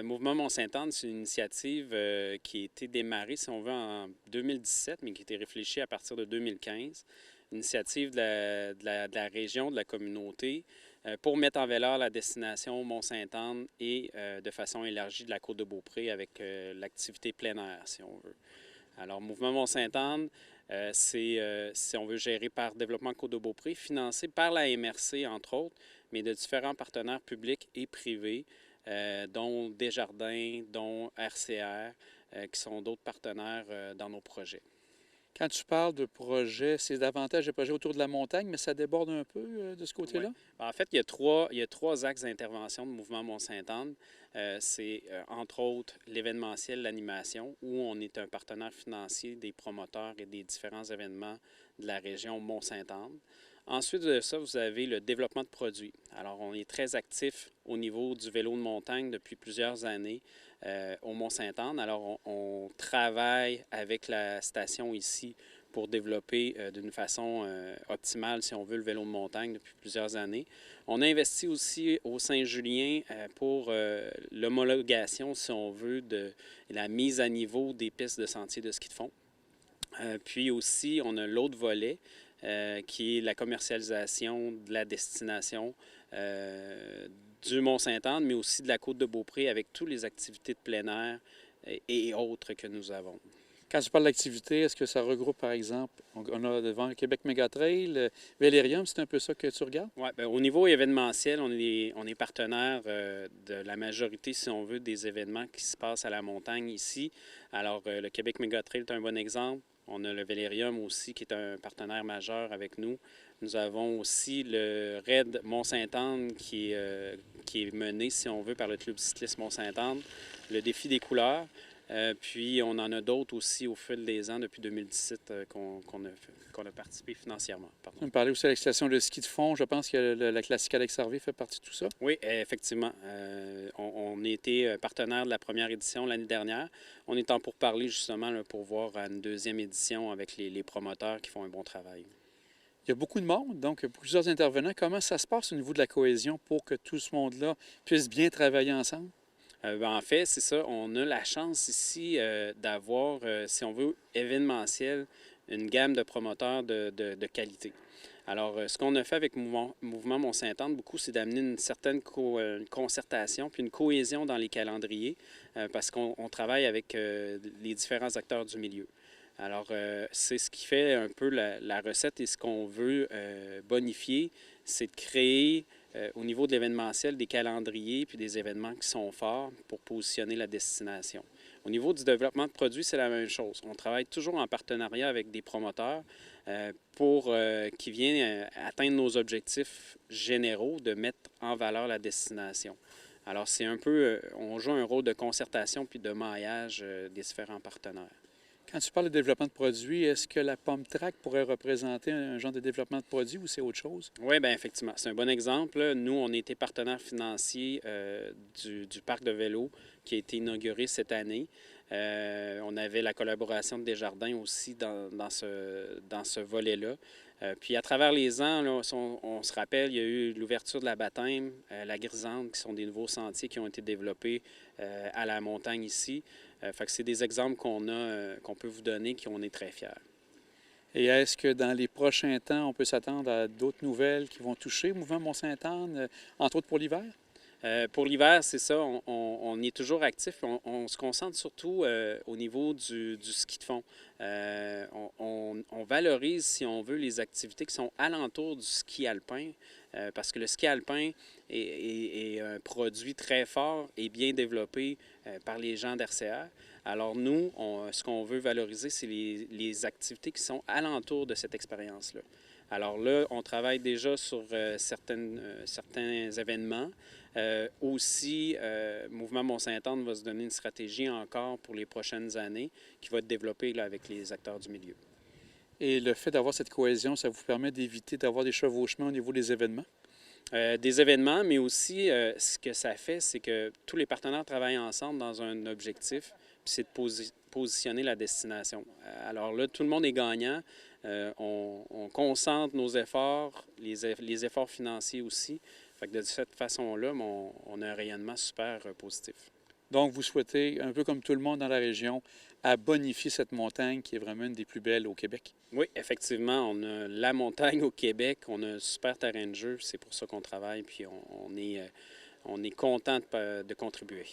Mouvement Mont-Sainte-Anne, c'est une initiative qui a été démarrée, si on veut, en 2017, mais qui a été réfléchie à partir de 2015. Initiative de la région, de la communauté, pour mettre en valeur la destination Mont-Sainte-Anne et de façon élargie de la Côte-de-Beaupré avec l'activité plein air, si on veut. Alors, Mouvement Mont-Sainte-Anne, c'est, si on veut, géré par Développement Côte-de-Beaupré, financé par la MRC, entre autres, mais de différents partenaires publics et privés, dont Desjardins, dont RCR, qui sont d'autres partenaires dans nos projets. Quand tu parles de projets, c'est davantage des projets autour de la montagne, mais ça déborde un peu de ce Oui. côté-là? En fait, il y a trois axes d'intervention de Mouvement Mont-Sainte-Anne. C'est, entre autres, l'événementiel, l'animation, où on est un partenaire financier des promoteurs et des différents événements de la région Mont-Sainte-Anne. Ensuite de ça, vous avez le développement de produits. Alors, on est très actif au niveau du vélo de montagne depuis plusieurs années au Mont-Sainte-Anne. Alors, on travaille avec la station ici pour développer d'une façon optimale, si on veut, le vélo de montagne depuis plusieurs années. On a investi aussi au Saint-Julien pour l'homologation, si on veut, de la mise à niveau des pistes de sentiers de ski de fond. Puis aussi, on a l'autre volet qui est la commercialisation de la destination du Mont-Sainte-Anne, mais aussi de la Côte-de-Beaupré avec toutes les activités de plein air et autres que nous avons. Quand tu parles d'activité, est-ce que ça regroupe, par exemple, on a devant le Québec Mégatrail, Vélérium, c'est un peu ça que tu regardes? Oui, bien, au niveau événementiel, on est partenaire de la majorité, si on veut, des événements qui se passent à la montagne ici. Alors, le Québec Mégatrail est un bon exemple. On a le Vélérium aussi, qui est un partenaire majeur avec nous. Nous avons aussi le RAID Mont-Sainte-Anne qui est mené, si on veut, par le Club cycliste Mont-Sainte-Anne. Le défi des couleurs. Puis, on en a d'autres aussi au fil des ans, depuis 2017, qu'on a participé financièrement. Pardon. Tu me parlais aussi de la station de ski de fond. Je pense que la classique Alex Harvey fait partie de tout ça. Oui, effectivement. On a été partenaire de la première édition l'année dernière. On est en pourparlers justement là, pour voir une deuxième édition avec les promoteurs qui font un bon travail. Il y a beaucoup de monde, donc plusieurs intervenants. Comment ça se passe au niveau de la cohésion pour que tout ce monde-là puisse bien travailler ensemble? En fait, c'est ça. On a la chance ici d'avoir, si on veut, événementiel, une gamme de promoteurs de qualité. Alors, ce qu'on a fait avec Mouvement Mont-Sainte-Anne, beaucoup, c'est d'amener une certaine concertation puis une cohésion dans les calendriers parce qu'on travaille avec les différents acteurs du milieu. Alors, c'est ce qui fait un peu la recette et ce qu'on veut bonifier, c'est de créer au niveau de l'événementiel des calendriers puis des événements qui sont forts pour positionner la destination. Au niveau du développement de produits, c'est la même chose. On travaille toujours en partenariat avec des promoteurs pour qui viennent atteindre nos objectifs généraux de mettre en valeur la destination. Alors, c'est un peu, on joue un rôle de concertation puis de maillage des différents partenaires. Quand tu parles de développement de produits, est-ce que la pomme track pourrait représenter un genre de développement de produit ou c'est autre chose? Oui, bien effectivement. C'est un bon exemple. Nous, on a été partenaire financier du parc de vélo qui a été inauguré cette année. On avait la collaboration de Desjardins aussi dans ce volet-là. Puis à travers les ans, là, on se rappelle, il y a eu l'ouverture de la Baptême, la Grisante, qui sont des nouveaux sentiers qui ont été développés à la montagne ici. Fait que c'est des exemples qu'on a, qu'on peut vous donner, qu'on est très fiers. Et est-ce que dans les prochains temps, on peut s'attendre à d'autres nouvelles qui vont toucher le mouvement Mont-Sainte-Anne, entre autres pour l'hiver? Pour l'hiver, c'est ça, on est toujours actif. On se concentre surtout au niveau du ski de fond. On valorise, si on veut, les activités qui sont alentour du ski alpin, parce que le ski alpin est un produit très fort et bien développé par les gens d'RCR. Alors nous, ce qu'on veut valoriser, c'est les activités qui sont alentour de cette expérience-là. Alors là, on travaille déjà sur certains événements. Aussi, Mouvement Mont-Sainte-Anne va se donner une stratégie encore pour les prochaines années qui va être développée là, avec les acteurs du milieu. Et le fait d'avoir cette cohésion, ça vous permet d'éviter d'avoir des chevauchements au niveau des événements? Des événements, mais aussi ce que ça fait, c'est que tous les partenaires travaillent ensemble dans un objectif, puis c'est de positionner la destination. Alors là, tout le monde est gagnant. On concentre nos efforts, les efforts financiers aussi. Fait que de cette façon-là, on a un rayonnement super positif. Donc, vous souhaitez, un peu comme tout le monde dans la région, à bonifier cette montagne qui est vraiment une des plus belles au Québec. Oui, effectivement, on a la montagne au Québec, on a un super terrain de jeu, c'est pour ça qu'on travaille, puis on est content de contribuer.